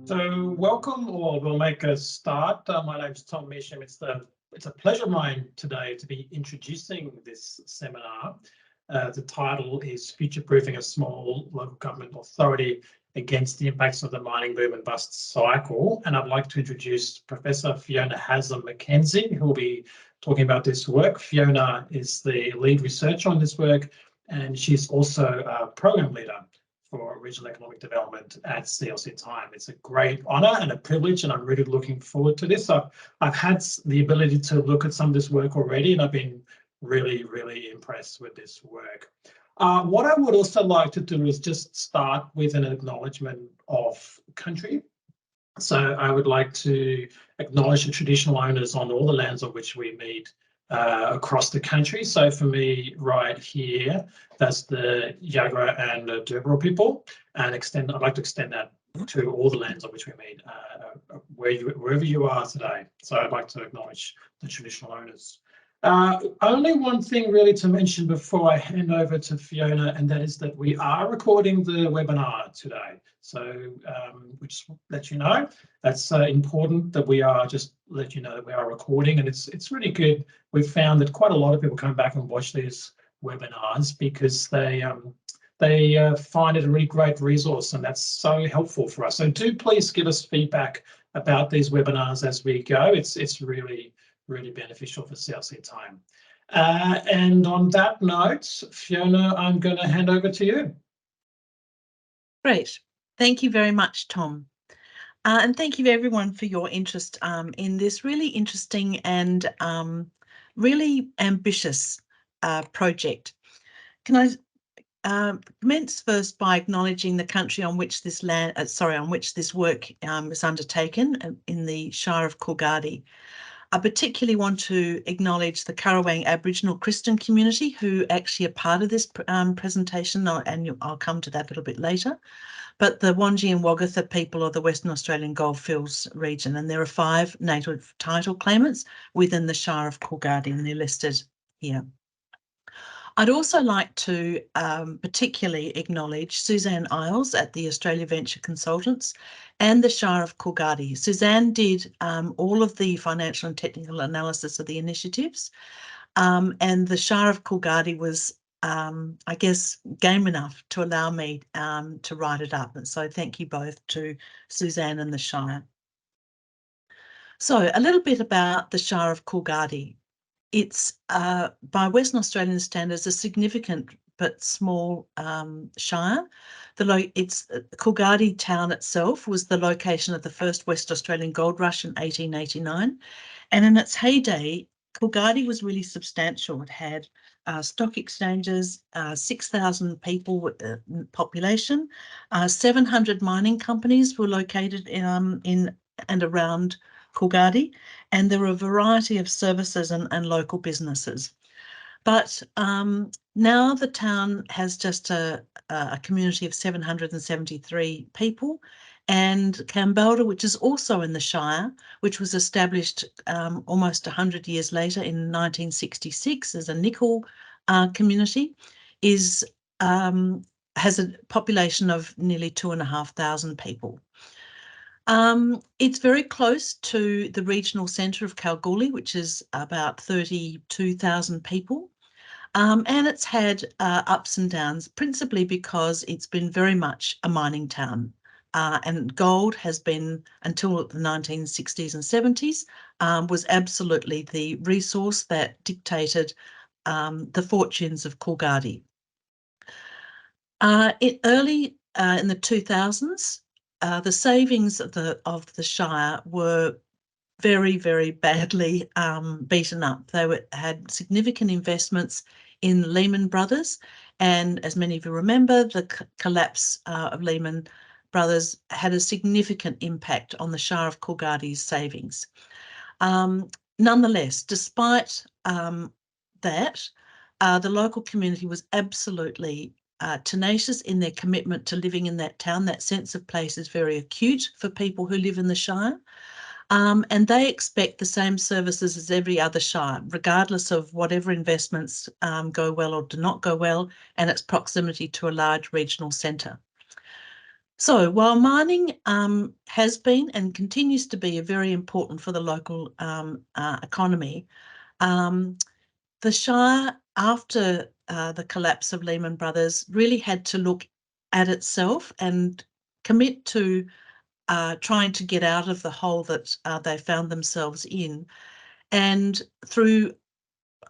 So welcome, or we'll make a start. My name's Tom Measham. It's a pleasure of mine today to be introducing this seminar. The title is Future-Proofing a Small Local Government Authority Against the Impacts of the Mining Boom and Bust Cycle. And I'd like to introduce Professor Fiona Haslam McKenzie, who will be talking about this work. Fiona is the lead researcher on this work, and she's also a program leader for regional economic development at CLC Time. It's a great honour and a privilege, and I'm really looking forward to this. I've had the ability to look at some of this work already, and I've been really impressed with this work. What I would also like to do is just start with an acknowledgement of country. So I would like to acknowledge the traditional owners on all the lands on which we meet across the country. So for me, right here, that's the Yagara and the Derbarl people, and I'd like to extend that to all the lands on which we meet, wherever you are today. So I'd like to acknowledge the traditional owners. Only one thing really to mention before I hand over to Fiona, and that is that we are recording the webinar today. So we just let you know that's important that we are just let you know that we are recording, and it's really good. We've found that quite a lot of people come back and watch these webinars because they find it a really great resource, and that's so helpful for us. So do please give us feedback about these webinars as we go. It's really beneficial for CLC Time. And on that note, Fiona, I'm going to hand over to you. Great. Thank you very much, Tom. And thank you everyone for your interest in this really interesting and really ambitious project. Can I commence first by acknowledging the country on which this work is undertaken in the Shire of Kalgoorlie. I particularly want to acknowledge the Carawang Aboriginal Christian community who actually are part of this presentation, and I'll come to that a little bit later, but the Wanji and Wagatha people of the Western Australian Goldfields region, and there are 5 native title claimants within the Shire of Kalgoorlie, and they're listed here. I'd also like to particularly acknowledge Suzanne Isles at the Australia Venture Consultants and the Shire of Kalgoorlie. Suzanne did all of the financial and technical analysis of the initiatives, and the Shire of Kalgoorlie was, I guess, game enough to allow me to write it up. And so thank you both to Suzanne and the Shire. So a little bit about the Shire of Kalgoorlie. It's, by Western Australian standards, a significant but small shire. Kalgoorlie town itself was the location of the first West Australian gold rush in 1889. And in its heyday, Kalgoorlie was really substantial. It had stock exchanges, 6,000 people with the population, 700 mining companies were located in and around Kalgoorlie, and there were a variety of services and local businesses. But now the town has just a community of 773 people, and Kambalda, which is also in the Shire, which was established almost 100 years later in 1966 as a nickel community, has a population of nearly 2,500 people. It's very close to the regional centre of Kalgoorlie, which is about 32,000 people. And it's had ups and downs, principally because it's been very much a mining town. And gold has been, until the 1960s and 70s, was absolutely the resource that dictated the fortunes of Kalgoorlie. Early in the 2000s, the savings of the Shire were very badly beaten up. They had significant investments in Lehman Brothers, and as many of you remember, the collapse of Lehman Brothers had a significant impact on the Shire of Kalgoorlie's savings. Nonetheless, despite that, the local community was absolutely tenacious in their commitment to living in that town. That sense of place is very acute for people who live in the Shire. And they expect the same services as every other shire, regardless of whatever investments go well or do not go well, and its proximity to a large regional centre. So while mining has been and continues to be very important for the local economy, the Shire, after the collapse of Lehman Brothers, really had to look at itself and commit to trying to get out of the hole that they found themselves in. And through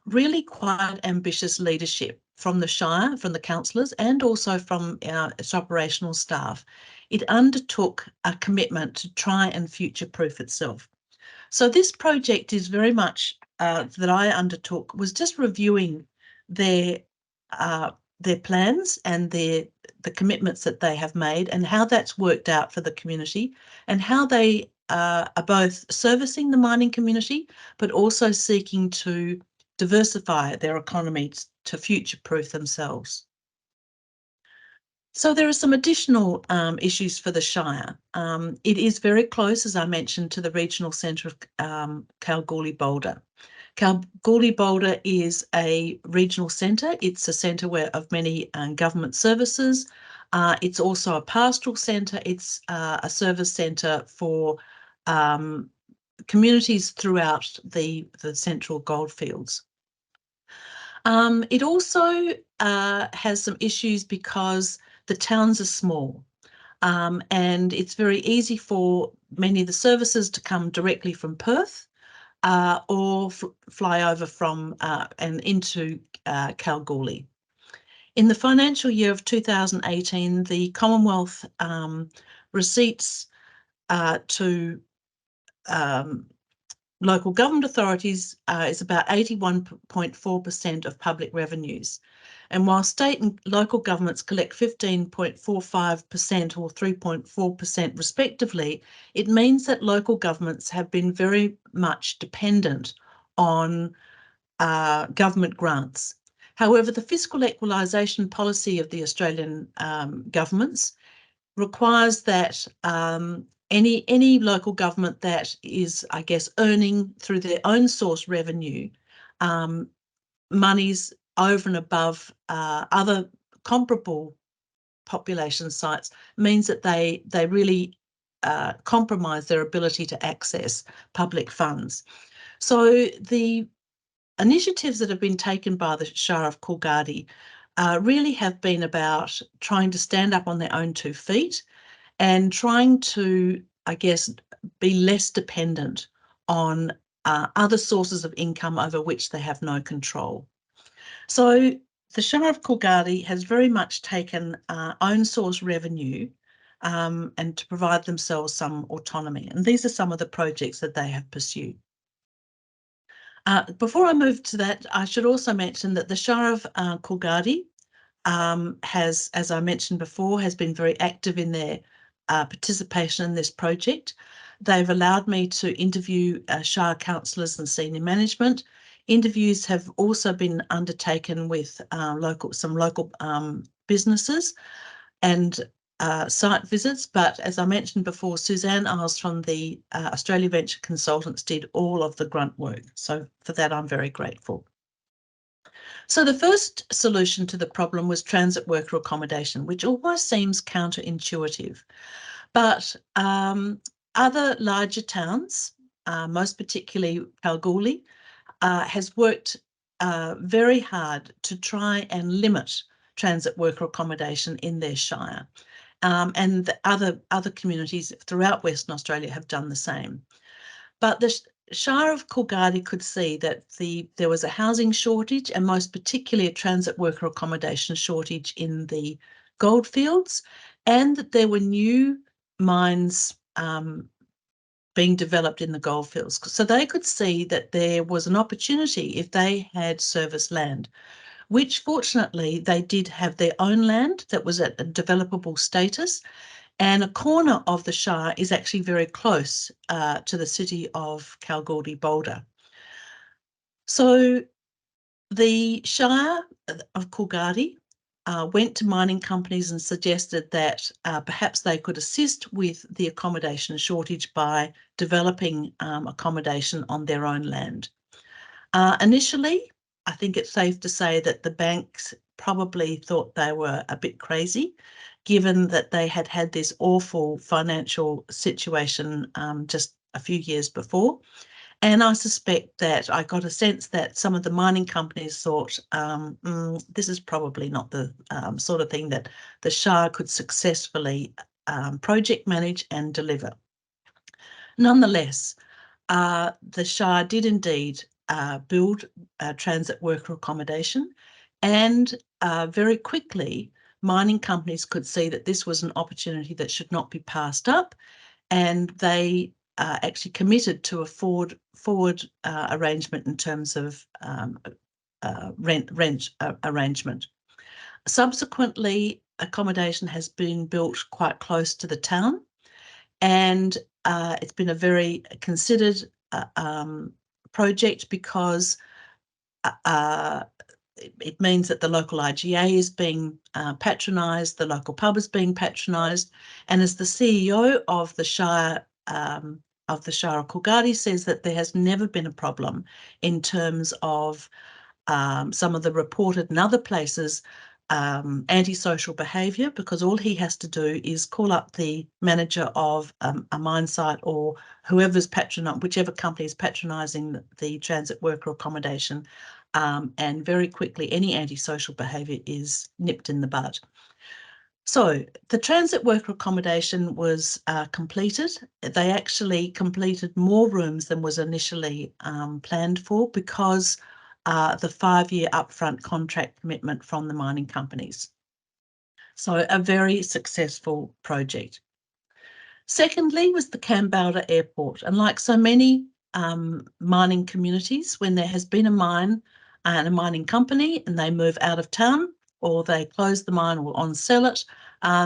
really quite ambitious leadership from the Shire, from the councillors, and also from its operational staff, it undertook a commitment to try and future-proof itself. So this project is very much that I undertook was just reviewing their plans and the commitments that they have made and how that's worked out for the community and how they are both servicing the mining community but also seeking to diversify their economies to future-proof themselves. So there are some additional issues for the Shire. It is very close, as I mentioned, to the regional centre of Kalgoorlie-Boulder. Kalgoorlie-Boulder is a regional centre. It's a centre of many government services. It's also a pastoral centre. It's a service centre for communities throughout the central goldfields. It also has some issues because the towns are small and it's very easy for many of the services to come directly from Perth or fly over from and into Kalgoorlie. In the financial year of 2018, the Commonwealth receipts to local government authorities is about 81.4% of public revenues. And while state and local governments collect 15.45% or 3.4% respectively, it means that local governments have been very much dependent on government grants. However, the fiscal equalisation policy of the Australian governments requires that any local government that is, I guess, earning through their own source revenue monies over and above other comparable population sites means that they really compromise their ability to access public funds. So the initiatives that have been taken by the Shire of Kalgoorlie really have been about trying to stand up on their own 2 feet and trying to, I guess, be less dependent on other sources of income over which they have no control. So the Shire of Kalgoorlie has very much taken own source revenue and to provide themselves some autonomy. And these are some of the projects that they have pursued. Before I move to that, I should also mention that the Shire of Kalgoorlie has, as I mentioned before, has been very active in their participation in this project. They've allowed me to interview Shire councillors and senior management. Interviews have also been undertaken with some local businesses and site visits, but as I mentioned before, Suzanne Isles from the Australia Venture Consultants did all of the grunt work. So for that, I'm very grateful. So the first solution to the problem was transit worker accommodation, which almost seems counterintuitive. But other larger towns, most particularly Kalgoorlie, has worked very hard to try and limit transit worker accommodation in their shire. And the other communities throughout Western Australia have done the same. But the Shire of Kalgoorlie could see that there was a housing shortage and most particularly a transit worker accommodation shortage in the goldfields, and that there were new mines being developed in the goldfields. So they could see that there was an opportunity if they had service land, which fortunately they did have their own land that was at a developable status. And a corner of the Shire is actually very close to the city of Kalgoorlie-Boulder. So the Shire of Kalgoorlie went to mining companies and suggested that perhaps they could assist with the accommodation shortage by developing accommodation on their own land. Initially, I think it's safe to say that the banks probably thought they were a bit crazy given that they had had this awful financial situation just a few years before. And I suspect that I got a sense that some of the mining companies thought this is probably not the sort of thing that the Shire could successfully project manage and deliver. Nonetheless, the Shire did indeed build transit worker accommodation, and very quickly mining companies could see that this was an opportunity that should not be passed up, and they actually committed to a forward arrangement in terms of rent arrangement. Subsequently, accommodation has been built quite close to the town, and it's been a very considered project because it means that the local IGA is being patronised, the local pub is being patronised, and as the CEO of the Shire of Kalgoorlie says, that there has never been a problem in terms of some of the reported in other places antisocial behaviour, because all he has to do is call up the manager of a mine site or whoever's whichever company is patronising the transit worker accommodation, and very quickly any antisocial behaviour is nipped in the bud. So the transit worker accommodation was completed. They actually completed more rooms than was initially planned for because the 5-year upfront contract commitment from the mining companies. So a very successful project. Secondly was the Capra Airport, and like so many mining communities, when there has been a mine and a mining company and they move out of town or they close the mine or on-sell it,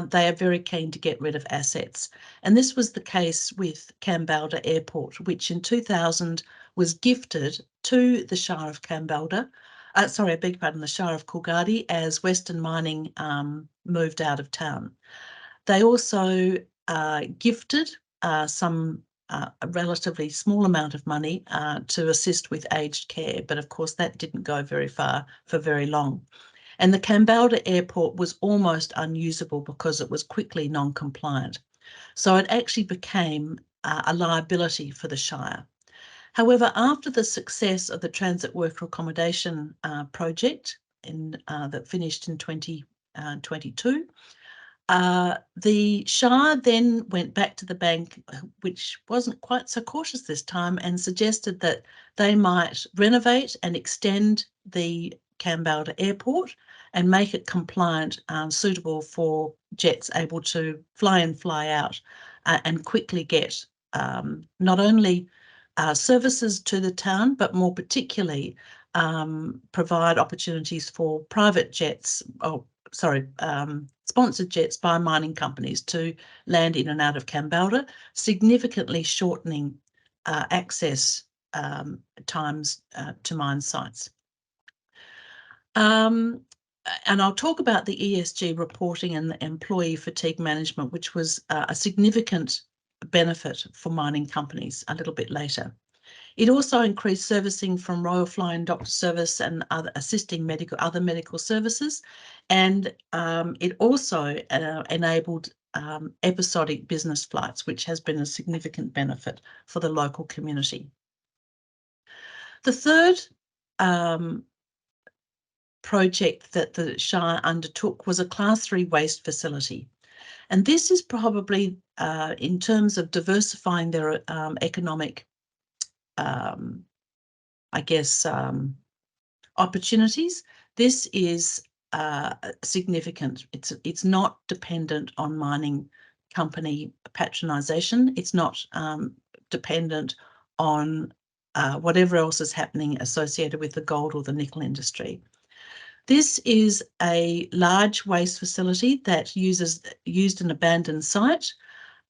they are very keen to get rid of assets. And this was the case with Capra Airport, which in 2000 was gifted to the Shire of Kalgoorlie, the Shire of Kalgoorlie, as Western Mining moved out of town. They also gifted a relatively small amount of money to assist with aged care, but of course that didn't go very far for very long. And the Capra Airport was almost unusable because it was quickly non-compliant. So it actually became a liability for the Shire. However, after the success of the transit worker accommodation project that finished in 2022, the Shire then went back to the bank, which wasn't quite so cautious this time, and suggested that they might renovate and extend the Capra Airport and make it compliant, suitable for jets able to fly in, fly out, and quickly get not only services to the town, but more particularly provide opportunities for private jets, sponsored jets by mining companies to land in and out of Capra, significantly shortening access times to mine sites. And I'll talk about the ESG reporting and the employee fatigue management, which was a significant benefit for mining companies a little bit later. It also increased servicing from Royal Flying Doctor Service and other medical services, and it also enabled episodic business flights, which has been a significant benefit for the local community. The third project that the Shire undertook was a Class 3 waste facility. And this is probably, in terms of diversifying their economic, opportunities, this is significant. It's not dependent on mining company patronisation. It's not dependent on whatever else is happening associated with the gold or the nickel industry. This is a large waste facility that used an abandoned site.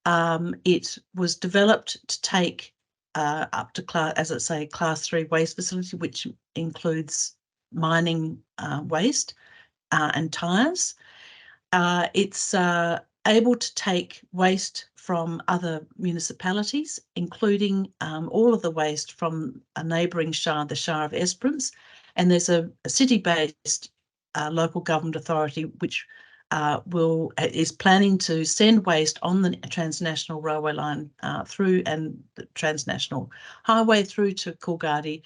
It was developed to take up to Class 3 waste facility, which includes mining waste and tyres. It's able to take waste from other municipalities, including all of the waste from a neighbouring shire, the Shire of Esperance, and there's a city-based local government authority which is planning to send waste on the transnational railway line through and the transnational highway through to Kalgoorlie,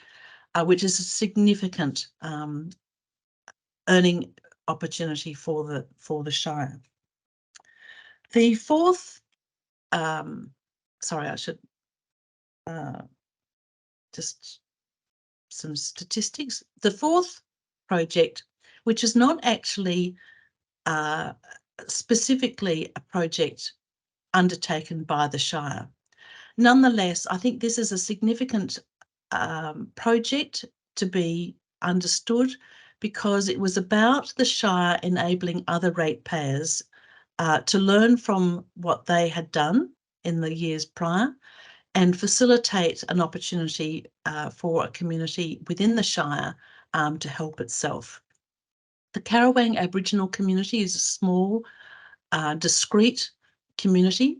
which is a significant earning opportunity for the Shire. The fourth, sorry, I should just some statistics. The fourth project, which is not actually specifically a project undertaken by the Shire. Nonetheless, I think this is a significant project to be understood because it was about the Shire enabling other ratepayers to learn from what they had done in the years prior and facilitate an opportunity for a community within the Shire to help itself. The Carawang Aboriginal community is a small, discrete community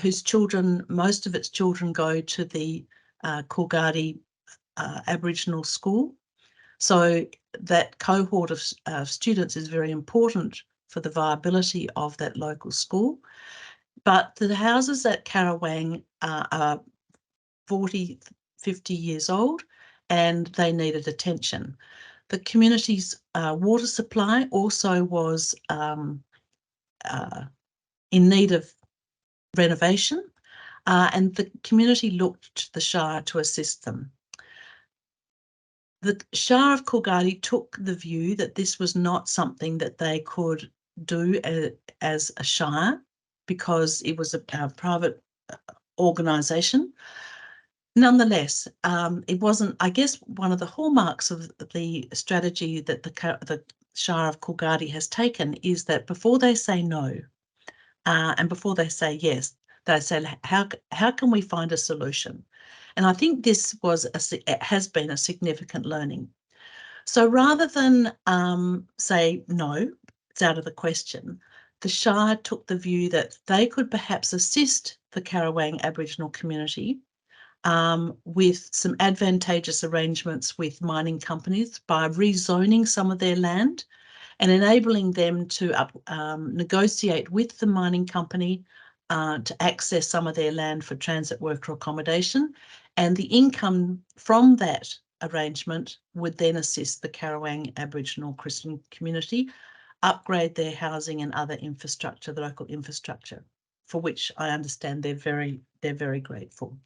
whose children, most of its children go to the Kalgoorlie Aboriginal school. So that cohort of students is very important for the viability of that local school. But the houses at Carawang are 40, 50 years old and they needed attention. The community's water supply also was in need of renovation, and the community looked to the Shire to assist them. The Shire of Kalgoorlie took the view that this was not something that they could do as a Shire because it was a private organisation. Nonetheless, it wasn't, I guess, one of the hallmarks of the strategy that the Shire of Kalgoorlie has taken is that before they say no and before they say yes, they say, how can we find a solution? And I think this has been a significant learning. So rather than say no, it's out of the question, the Shire took the view that they could perhaps assist the Carawang Aboriginal community with some advantageous arrangements with mining companies by rezoning some of their land and enabling them to negotiate with the mining company to access some of their land for transit worker accommodation. And the income from that arrangement would then assist the Carawang Aboriginal Christian community upgrade their housing and other infrastructure, the local infrastructure, for which I understand they're very grateful.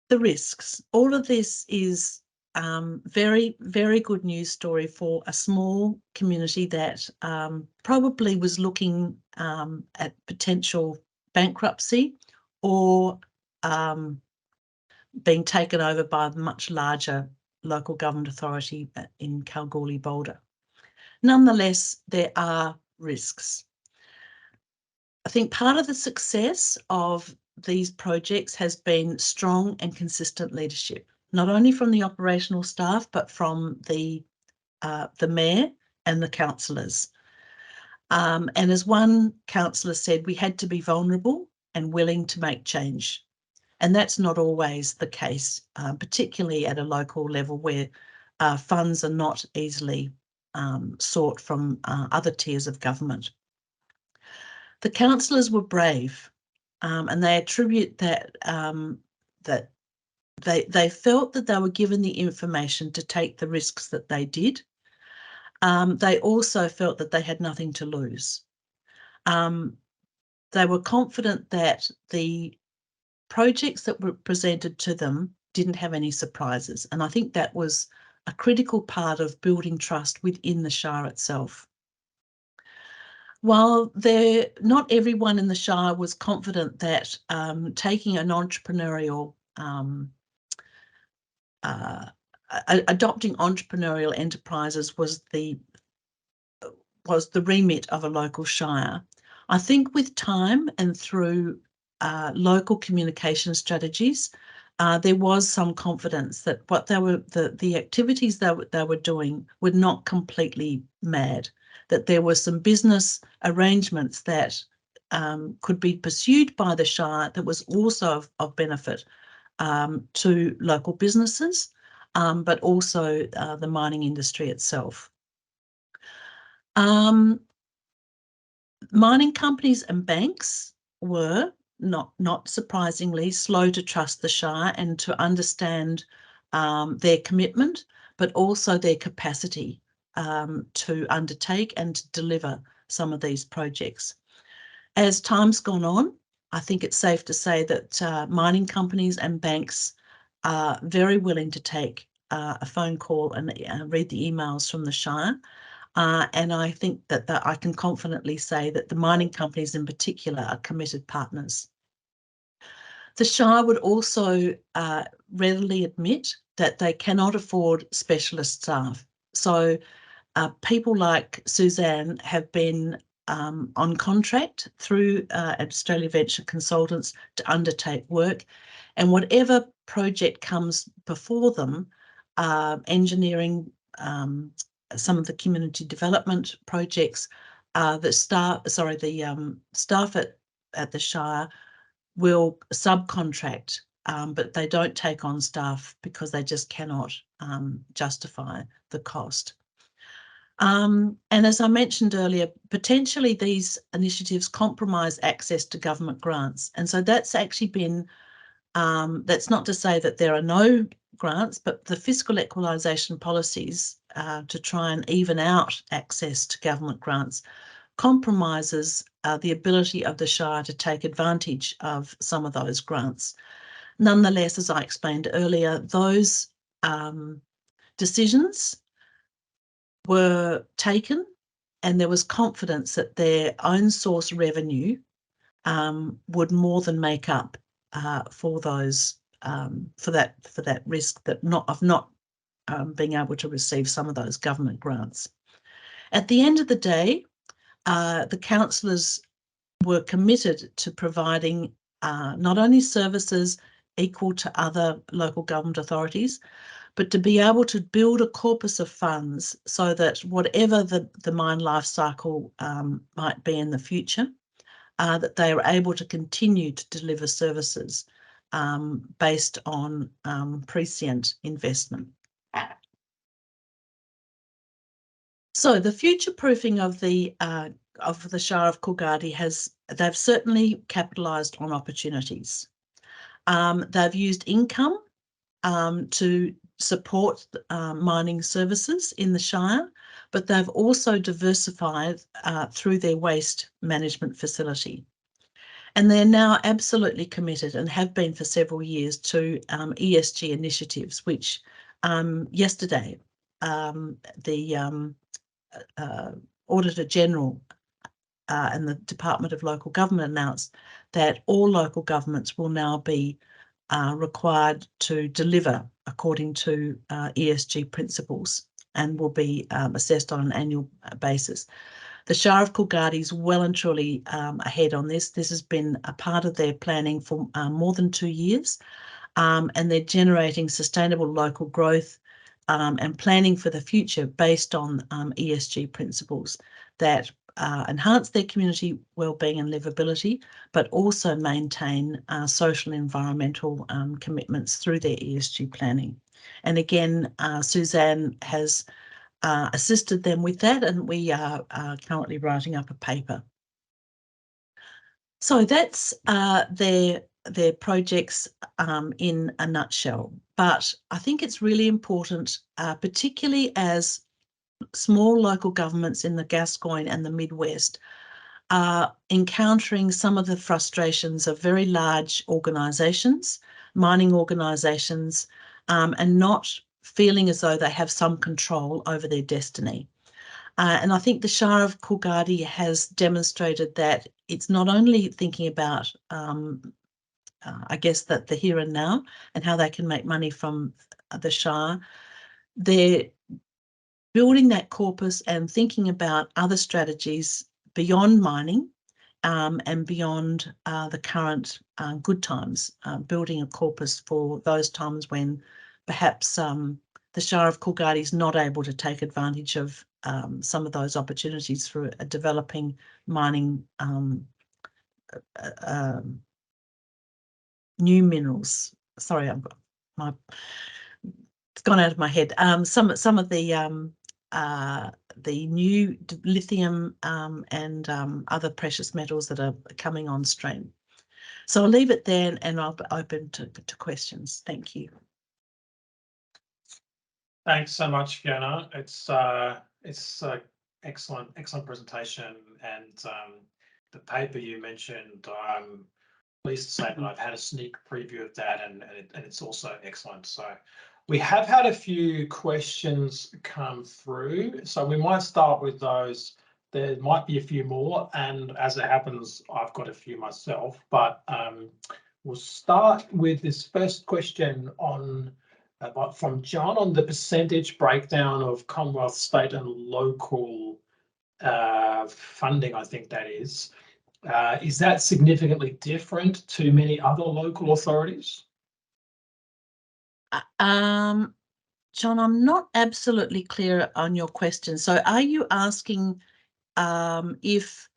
The risks. All of this is very, very good news story for a small community that probably was looking at potential bankruptcy or being taken over by a much larger local government authority in Kalgoorlie-Boulder. Nonetheless, there are risks. I think part of the success of these projects has been strong and consistent leadership, not only from the operational staff, but from the mayor and the councillors. And as one councillor said, we had to be vulnerable and willing to make change. And that's not always the case, particularly at a local level where funds are not easily sought from other tiers of government. The councillors were brave, and they attribute that that they felt that they were given the information to take the risks that they did. They also felt that they had nothing to lose. They were confident that the projects that were presented to them didn't have any surprises, and I think that was a critical part of building trust within the Shire itself. While not everyone in the Shire was confident that taking an entrepreneurial, adopting entrepreneurial enterprises was the remit of a local Shire, I think with time and through local communication strategies, there was some confidence that what the activities they were doing were not completely mad, that there were some business arrangements that could be pursued by the Shire that was also of benefit to local businesses, but also the mining industry itself. Mining companies and banks were, not surprisingly, slow to trust the Shire and to understand their commitment, but also their capacity to undertake and to deliver some of these projects. As time's gone on, I think it's safe to say that mining companies and banks are very willing to take a phone call and read the emails from the Shire. And I think that I can confidently say that the mining companies in particular are committed partners. The Shire would also readily admit that they cannot afford specialist staff. So people like Suzanne have been on contract through Australia Venture Consultants to undertake work, and whatever project comes before them, engineering, some of the community development projects, the staff at the Shire will subcontract, but they don't take on staff because they just cannot justify the cost. And as I mentioned earlier, potentially these initiatives compromise access to government grants. And so that's actually been, that's not to say that there are no grants, but the fiscal equalisation policies to try and even out access to government grants compromises the ability of the Shire to take advantage of some of those grants. Nonetheless, as I explained earlier, those decisions were taken and there was confidence that their own source revenue would more than make up for those for that risk of not being able to receive some of those government grants. At the end of the day, the councillors were committed to providing not only services equal to other local government authorities, but to be able to build a corpus of funds so that whatever the mine life cycle might be in the future, that they are able to continue to deliver services based on prescient investment. So the future proofing of the Shire of Kalgoorlie they've certainly capitalised on opportunities. They've used income to support mining services in the Shire, but they've also diversified through their waste management facility. And they're now absolutely committed and have been for several years to ESG initiatives, which yesterday the Auditor General and the Department of Local Government announced that all local governments will now be required to deliver according to ESG principles and will be assessed on an annual basis. The Shire of Kalgoorlie is well and truly ahead on this. This has been a part of their planning for more than 2 years, and they're generating sustainable local growth and planning for the future based on ESG principles that enhance their community wellbeing and livability, but also maintain social and environmental commitments through their ESG planning. And again, Suzanne has assisted them with that, and we are currently writing up a paper. So that's their projects in a nutshell. But I think it's really important, particularly as small local governments in the Gascoyne and the Midwest are encountering some of the frustrations of very large organisations, mining organisations, and not feeling as though they have some control over their destiny. And I think the Shire of Kalgoorlie has demonstrated that it's not only thinking about, I guess, that the here and now and how they can make money from the Shire. They're building that corpus and thinking about other strategies beyond mining and beyond the current good times, building a corpus for those times when perhaps the Shire of Kalgoorlie is not able to take advantage of some of those opportunities through a developing mining new minerals. Sorry, it's gone out of my head. Some of the the new lithium and other precious metals that are coming on stream. So I'll leave it there and I'll be open to questions. Thank you. Thanks so much, Fiona. It's excellent presentation, and the paper you mentioned, I'm pleased to say that I've had a sneak preview of that, and it's also excellent. So we have had a few questions come through, so we might start with those. There might be a few more, and as it happens, I've got a few myself, but we'll start with this first question on from John on the percentage breakdown of Commonwealth, state and local funding, I think that is. Is that significantly different to many other local authorities? John, I'm not absolutely clear on your question. So are you asking if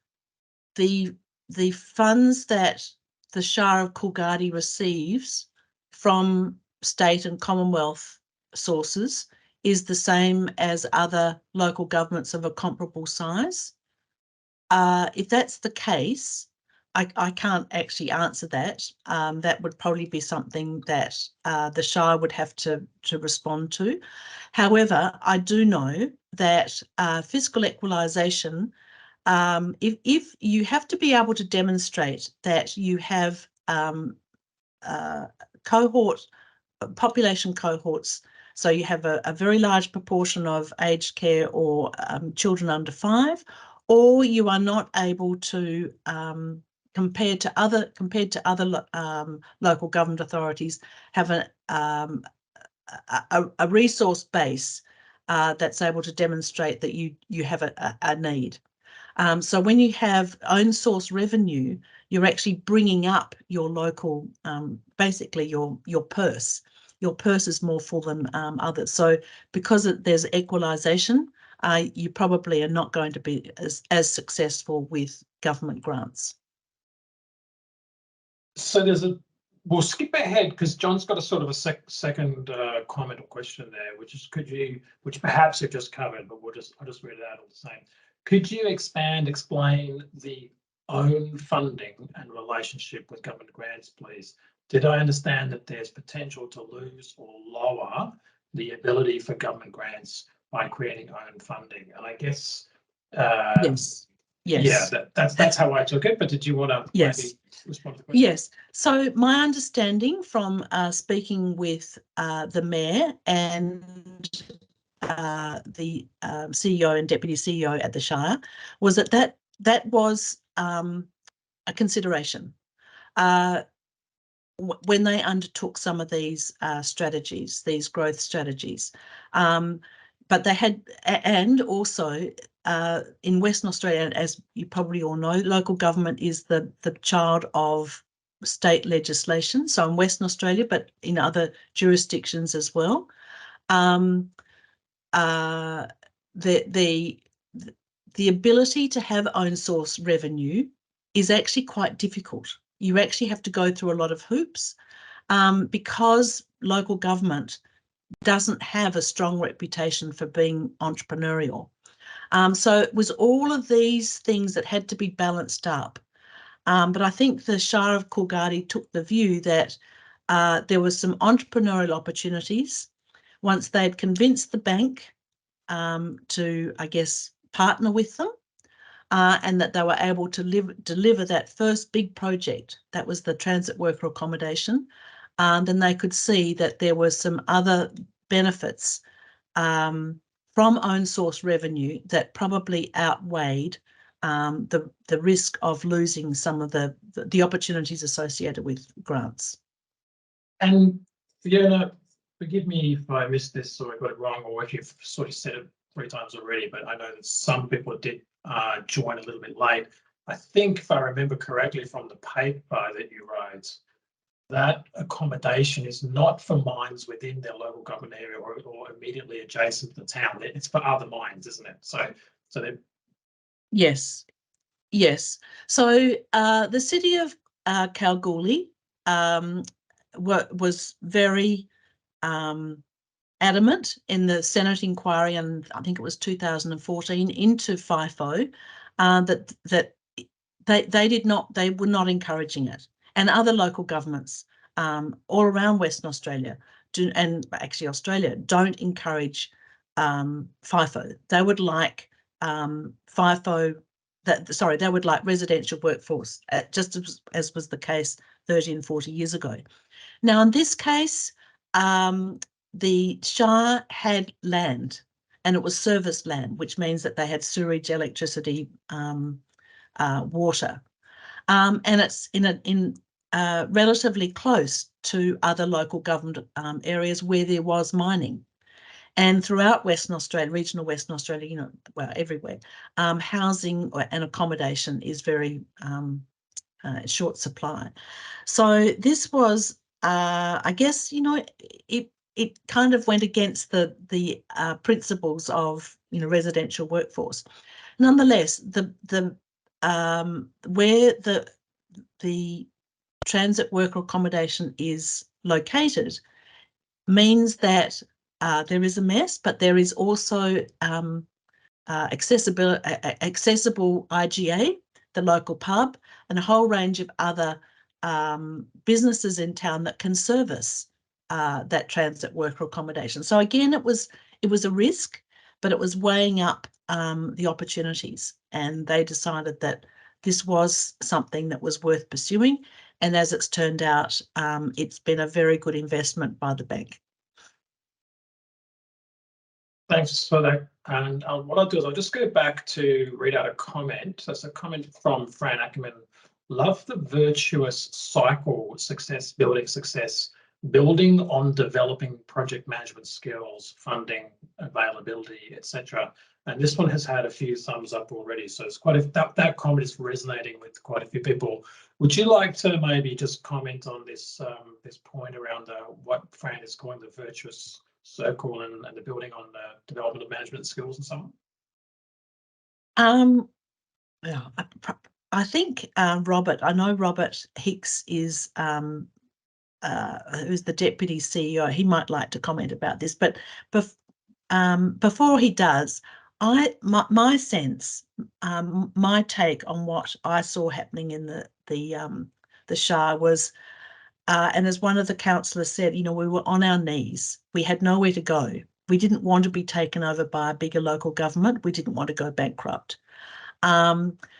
the funds that the Shire of Kalgoorlie receives from state and Commonwealth sources is the same as other local governments of a comparable size? If that's the case, I can't actually answer that. That would probably be something that the Shire would have to respond to. However, I do know that fiscal equalisation, if you have to be able to demonstrate that you have population cohorts, so you have a very large proportion of aged care or children under 5, or you are not able to, compared to other local government authorities, have a resource base that's able to demonstrate that you have a need. So when you have own source revenue, you're actually bringing up your local, basically your purse. Your purse is more full than others. So because there's equalisation, you probably are not going to be as successful with government grants. So we'll skip ahead because John's got a sort of a second comment or question there, which is which perhaps you've just covered, but I'll just read it out all the same. Could you explain the own funding and relationship with government grants, please? Did I understand that there's potential to lose or lower the ability for government grants by creating own funding? And I guess yes. Yeah, that's how I took it. But did you want to maybe respond to the question? Yes. So my understanding from speaking with the Mayor and the CEO and Deputy CEO at the Shire was that was a consideration when they undertook some of these strategies, these growth strategies. But they had, and also in Western Australia, as you probably all know, local government is the child of state legislation. So in Western Australia, but in other jurisdictions as well. The ability to have own source revenue is actually quite difficult. You actually have to go through a lot of hoops because local government doesn't have a strong reputation for being entrepreneurial. So it was all of these things that had to be balanced up. But I think the Shire of Kalgoorlie took the view that there were some entrepreneurial opportunities once they'd convinced the bank to, I guess, partner with them, and that they were able to deliver that first big project, that was the transit worker accommodation. Then they could see that there were some other benefits from own source revenue that probably outweighed the risk of losing some of the opportunities associated with grants. And Fiona, forgive me if I missed this or I got it wrong, or if you've sort of said it 3 times already, but I know that some people did join a little bit late. I think if I remember correctly from the paper that you wrote, that accommodation is not for mines within their local government area or immediately adjacent to the town. It's for other mines, isn't it? So Yes. So the city of Kalgoorlie was very adamant in the Senate inquiry, and I think it was 2014, into FIFO, that they were not encouraging it, and other local governments all around Western Australia and actually Australia don't encourage FIFO. They would like FIFO. They would like residential workforce, just as was the case 30 and 40 years ago. Now, in this case, the Shire had land, and it was serviced land, which means that they had sewerage, electricity, water, and it's in relatively close to other local government areas where there was mining. And throughout Western Australia, regional Western Australia, well, everywhere, housing and accommodation is very short supply. So this was, I guess, it kind of went against the principles of residential workforce. Nonetheless, where the transit worker accommodation is located means that there is a mess, but there is also accessible IGA, the local pub, and a whole range of other businesses in town that can service that transit worker accommodation. So again, it was a risk, but it was weighing up the opportunities, and they decided that this was something that was worth pursuing. And as it's turned out, it's been a very good investment by the bank. Thanks for that. And what I'll do is I'll just go back to read out a comment. That's a comment from Fran Ackerman. Love the virtuous cycle, success, building on developing project management skills, funding, availability, etc. And this one has had a few thumbs up already. So it's that comment is resonating with quite a few people. Would you like to maybe just comment on this this point around what Fran is calling the virtuous circle and the building on the development of management skills and so on? Yeah, I think Robert. I know Robert Hicks is who's the deputy CEO. He might like to comment about this, but before he does, my sense, my take on what I saw happening in the Shire was. And as one of the councillors said, we were on our knees. We had nowhere to go. We didn't want to be taken over by a bigger local government. We didn't want to go bankrupt.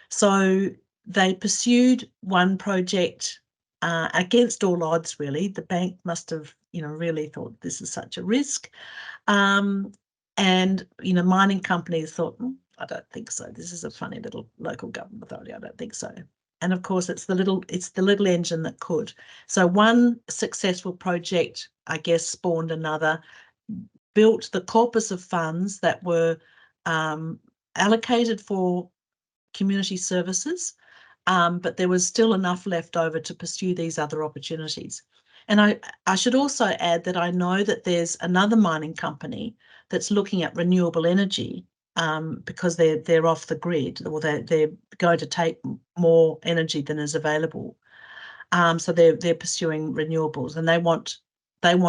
So they pursued one project against all odds, really. The bank must have, really thought this is such a risk. And, mining companies thought, I don't think so. This is a funny little local government authority. I don't think so. And of course, it's the little engine that could. So one successful project, I guess, spawned another, built the corpus of funds that were allocated for community services, but there was still enough left over to pursue these other opportunities. And I should also add that I know that there's another mining company that's looking at renewable energy, because they're off the grid, or they're going to take more energy than is available. So they're pursuing renewables, and they want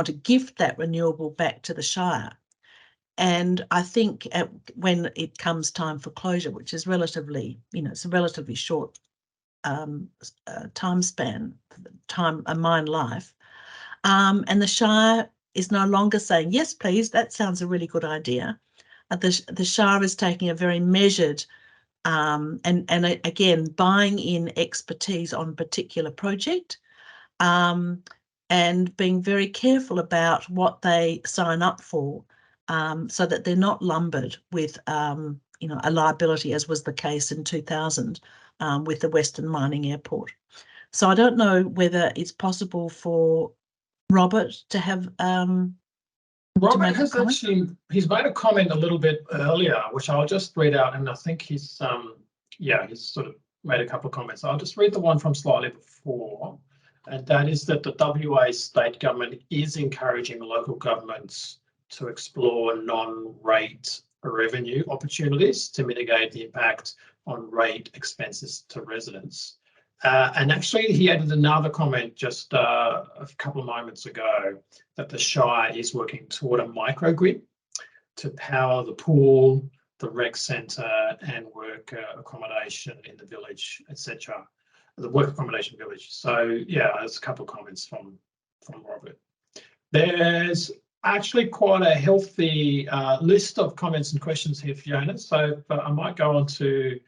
to gift that renewable back to the Shire. And I think when it comes time for closure, which is relatively, it's a relatively short time span, a mine life, and the Shire is no longer saying, yes, please, that sounds a really good idea. The Shire is taking a very measured and again, buying in expertise on a particular project, and being very careful about what they sign up for, so that they're not lumbered with a liability, as was the case in 2000 with the Western Mining Airport. So I don't know whether it's possible for Robert to have Robert has he's made a comment a little bit earlier, which I'll just read out, and I think he's sort of made a couple of comments. I'll just read the one from slightly before, and that is that the WA state government is encouraging local governments to explore non-rate revenue opportunities to mitigate the impact on rate expenses to residents. And actually, he added another comment just a couple of moments ago that the Shire is working toward a microgrid to power the pool, the rec centre, and work accommodation in the village, etc. The work accommodation village. So yeah, there's a couple of comments from Robert. There's actually quite a healthy list of comments and questions here, Fiona. So I might go on to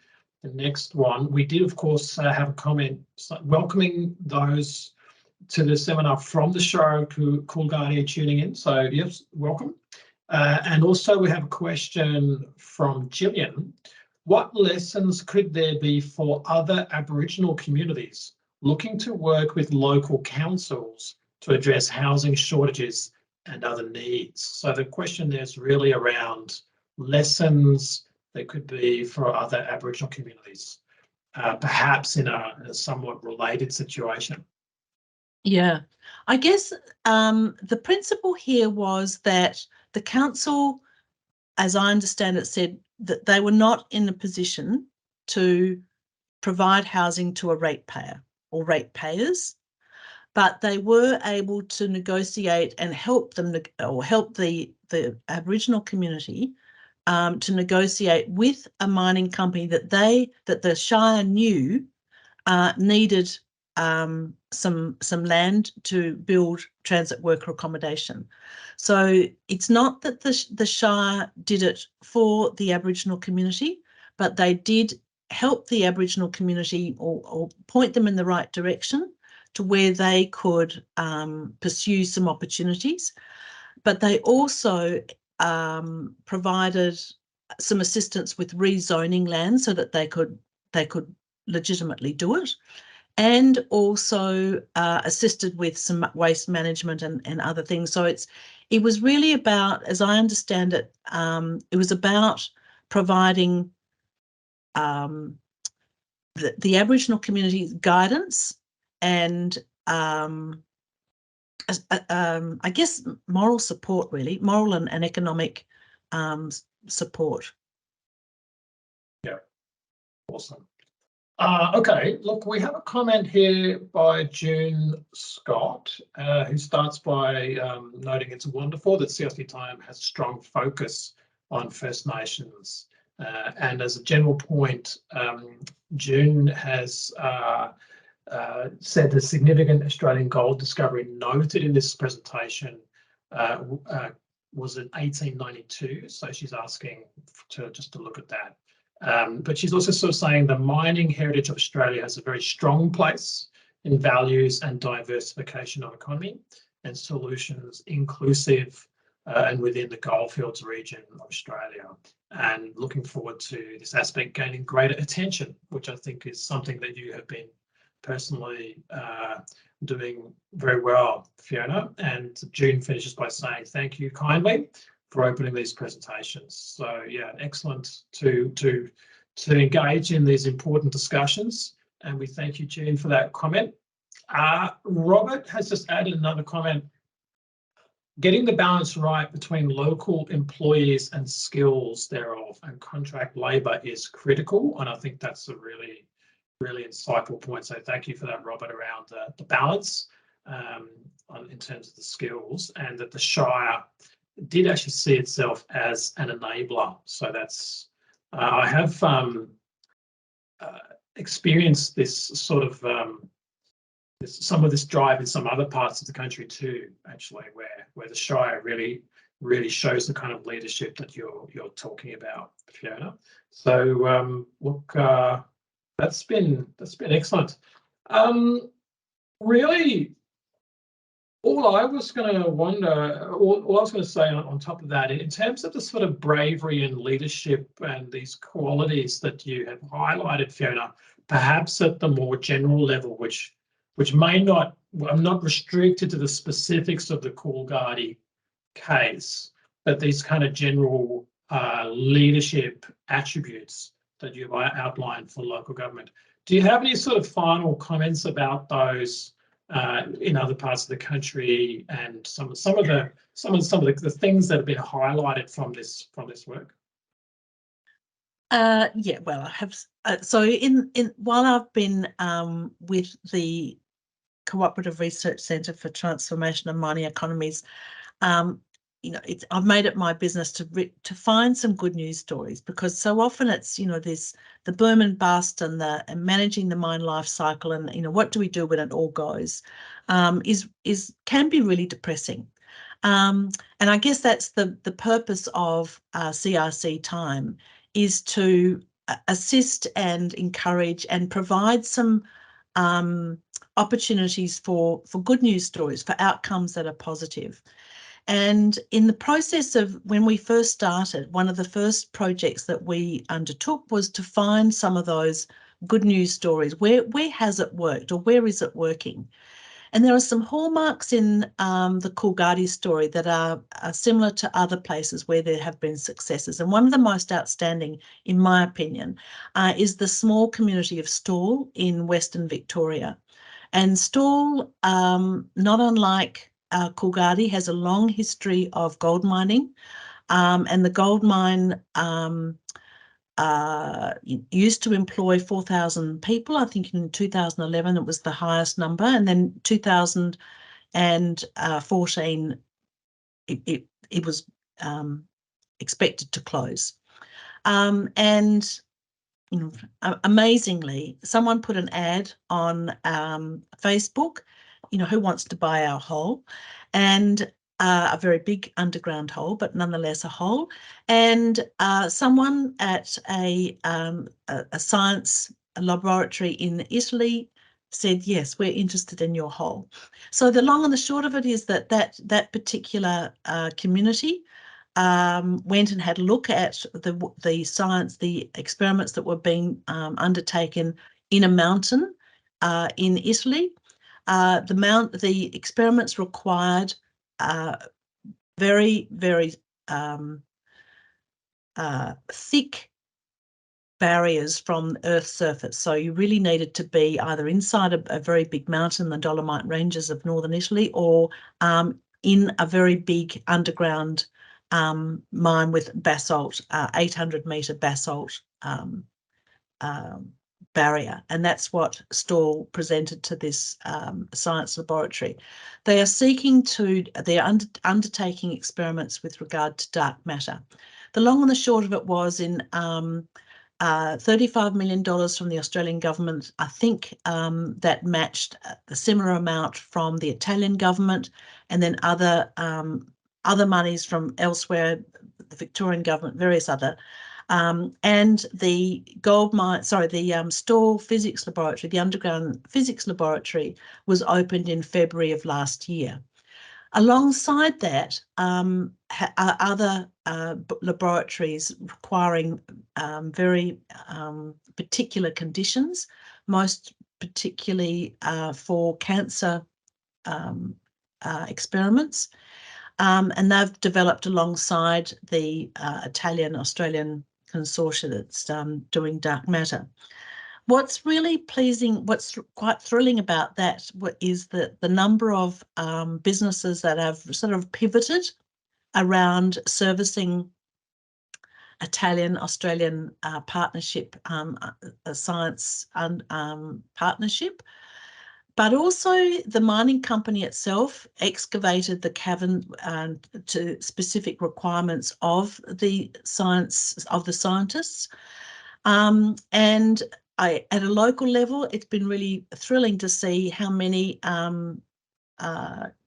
the next one. We did, of course, have a comment welcoming those to the seminar from the Shire of Kalgoorlie tuning in. So yes, welcome. And also we have a question from Gillian. What lessons could there be for other Aboriginal communities looking to work with local councils to address housing shortages and other needs? So the question there is really around lessons that could be for other Aboriginal communities, perhaps in a somewhat related situation. Yeah, I guess the principle here was that the council, as I understand it, said that they were not in a position to provide housing to a ratepayer or ratepayers, but they were able to negotiate and help them or help the Aboriginal community to negotiate with a mining company that the Shire knew needed some land to build transit worker accommodation. So it's not that the Shire did it for the Aboriginal community, but they did help the Aboriginal community or point them in the right direction to where they could pursue some opportunities. But they also provided some assistance with rezoning land so that they could legitimately do it, and also assisted with some waste management and other things. So it was really about, as I understand it, it was about providing the Aboriginal community guidance and I guess moral support, really, moral and economic support. Yeah, awesome. Okay, look, we have a comment here by June Scott, who starts by noting it's wonderful that CLC Time has strong focus on First Nations. And as a general point, June has said the significant Australian gold discovery noted in this presentation was in 1892. So she's asking just to look at that. But she's also sort of saying the mining heritage of Australia has a very strong place in values and diversification of economy and solutions inclusive and within the goldfields region of Australia, and looking forward to this aspect gaining greater attention, which I think is something that you have been personally doing very well, Fiona. And June finishes by saying thank you kindly for opening these presentations. So yeah, excellent to engage in these important discussions, and we thank you, June, for that comment. Robert has just added another comment. Getting the balance right between local employees and skills thereof and contract labour is critical, and I think that's a really insightful point. So thank you for that, Robert, around the balance in terms of the skills, and that the Shire did actually see itself as an enabler. So that's I have experienced this sort of some of this drive in some other parts of the country too, actually, where the Shire really shows the kind of leadership that you're talking about, Fiona. So look, that's been excellent. Really, all I was going to say on top of that, in terms of the sort of bravery and leadership and these qualities that you have highlighted, Fiona, perhaps at the more general level, which may not, I'm not restricted to the specifics of the Kalgoorlie case, but these kind of general leadership attributes that you've outlined for local government. Do you have any sort of final comments about those in other parts of the country, and some of the things that have been highlighted from this work? Yeah, well, I have. So while I've been with the Cooperative Research Centre for Transformation of Mining Economies, I've made it my business to find some good news stories, because so often it's there's the boom and bust and managing the mine life cycle, and what do we do when it all goes, can be really depressing. And I guess that's the purpose of CRC Time, is to assist and encourage and provide some opportunities for good news stories, for outcomes that are positive. And in the process of when we first started, one of the first projects that we undertook was to find some of those good news stories. Where has it worked, or where is it working? And there are some hallmarks in the Kalgoorlie story that are similar to other places where there have been successes. And one of the most outstanding, in my opinion, is the small community of Stawell in Western Victoria. And Stawell, not unlike Kalgoorlie, has a long history of gold mining, and the gold mine used to employ 4,000 people. I think in 2011 it was the highest number, and then 2014 it was expected to close. And amazingly, someone put an ad on Facebook, who wants to buy our hole, and a very big underground hole, but nonetheless a hole. And someone at a science laboratory in Italy said, yes, we're interested in your hole. So the long and the short of it is that particular community went and had a look at the science, the experiments that were being undertaken in a mountain in Italy. The experiments required very, very thick barriers from Earth's surface. So you really needed to be either inside a very big mountain, the Dolomite Ranges of northern Italy, or in a very big underground mine with basalt, 800-metre basalt barrier. And that's what Stawell presented to this science laboratory. They are undertaking experiments with regard to dark matter. The long and the short of it was, in $35 million from the Australian government, I think that matched the similar amount from the Italian government, and then other monies from elsewhere, the Victorian government, various other, and the Stawell Physics Laboratory, the underground physics laboratory, was opened in February of last year. Alongside that, other laboratories requiring very particular conditions, most particularly for cancer experiments, and they've developed alongside the Italian-Australian consortia that's doing dark matter. What's really pleasing, what's quite thrilling about that is the number of businesses that have sort of pivoted around servicing Italian-Australian partnership, science partnership. But also the mining company itself excavated the cavern to specific requirements of the scientists. And at a local level, it's been really thrilling to see how many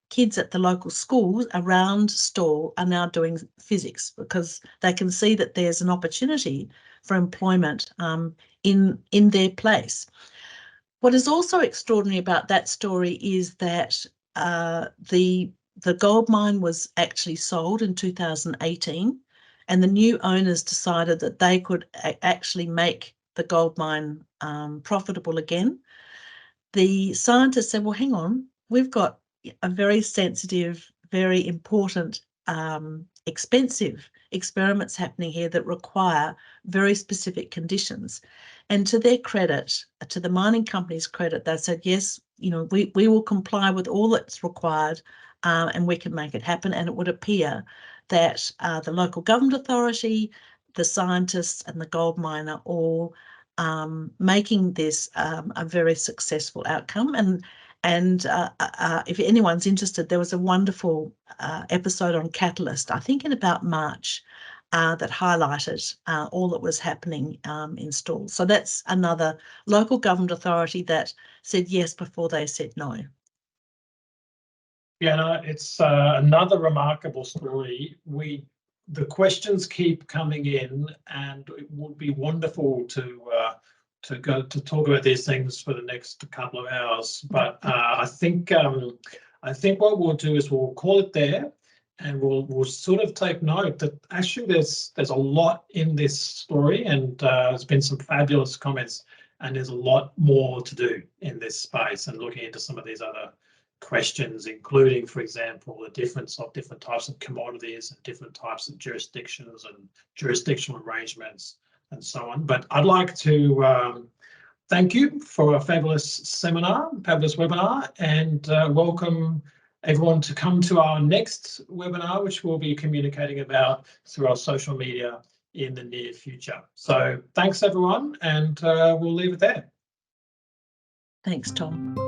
kids at the local schools around Stawell are now doing physics, because they can see that there's an opportunity for employment in their place. What is also extraordinary about that story is that the gold mine was actually sold in 2018, and the new owners decided that they could actually make the gold mine profitable again. The scientists said, well, hang on, we've got a very sensitive, very important, expensive experiments happening here that require very specific conditions. And to their credit, to the mining company's credit, they said, yes, we will comply with all that's required, and we can make it happen. And it would appear that the local government authority, the scientists and the gold miner all making this a very successful outcome. And if anyone's interested, there was a wonderful episode on Catalyst, I think in about March, that highlighted all that was happening in Stawell. So that's another local government authority that said yes before they said no. Yeah, no, it's another remarkable story. The questions keep coming in, and it would be wonderful to talk about these things for the next couple of hours. But I think what we'll do is we'll call it there, and we'll sort of take note that actually there's a lot in this story, and there's been some fabulous comments, and there's a lot more to do in this space, and looking into some of these other questions, including, for example, the difference of different types of commodities and different types of jurisdictions and jurisdictional arrangements and so on. But I'd like to thank you for a fabulous webinar, and welcome everyone to come to our next webinar, which we'll be communicating about through our social media in the near future. So thanks everyone, and we'll leave it there. Thanks, Tom.